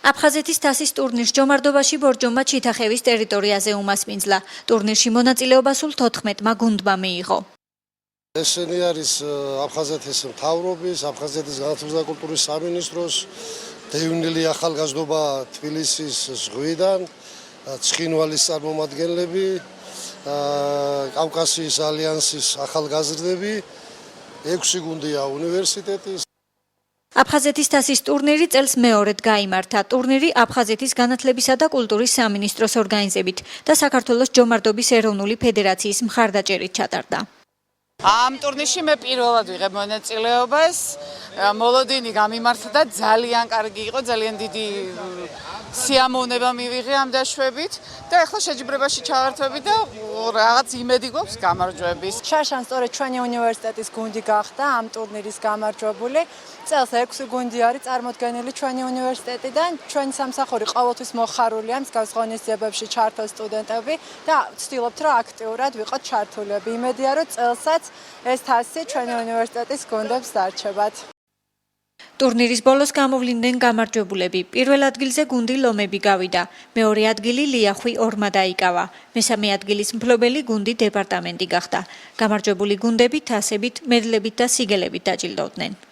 აფხაზეთის თასის ტურნირს ჯომარდობაში ბორჯომმა ჩიტახევის ტერიტორიაზე უმასპინძლა. ტურნირში მონაწილეობა სულ 14-მა გუნდმა მიიღო. ესენი არის აფხაზეთის მთავრობის, აფხაზეთის განათლების და კულტურის სამინისტროს, დევნილი ახალგაზრდობა თბილისის ზღვიდან, ცხინვალის წარმომადგენლები, კავკასიის ალიანსის ახალგაზრდები, 6 გუნდია უნივერსიტეტის. აფხაზეთის თასის ტურნირი წელს მეორედ გაიმართა. ტურნირი აფხაზეთის განათლებისა და კულტურის სამინისტროს ორგანიზებით და საქართველოს ჯომარდობის ეროვნული ფედერაციის მხარდაჭერით ჩატარდა. ამ ტურნირში მე პირველად ვიღებ მონაწილეობას. მოლოდინი გამიმართა და ძალიან კარგი იყო, ძალიან დიდი სიამოვნება მივიღე ამ დაშვებით და ახლა შეჯიბრებაში ჩავართვები და რაღაც იმედი გვაქვს გამარჯვების. შარშან სწორედ ჩვენი უნივერსიტეტის გუნდი გახდა ამ ტურნირის გამარჯვებული. წელს 6 გუნდი არის წარმოდგენილი ჩვენი უნივერსიტეტიდან. ჩვენი სამსახური ყოველთვის მოხარულია მსგავს ღონისძიებებში ჩართოს სტუდენტები და ვცდილობთ, რომ აქტიურად ვიყოთ ჩართულები. იმედია, რომ წელსაც ეს თასი ჩვენი უნივერსიტეტის გუნდებს დარჩებათ. ტურნირის ბოლოს გამოვლინდნენ გამარჯვებულები. პირველ ადგილზე გუნდი ლომები გავიდა. მეორე ადგილი ლიახვი ორმა დაიკავა. მესამე ადგილის მფლობელი გუნდი დეპარტამენტი გახდა. გამარჯვებული გუნდები თასებით, მედლებით და სიგელებით დაჯილდოვდნენ.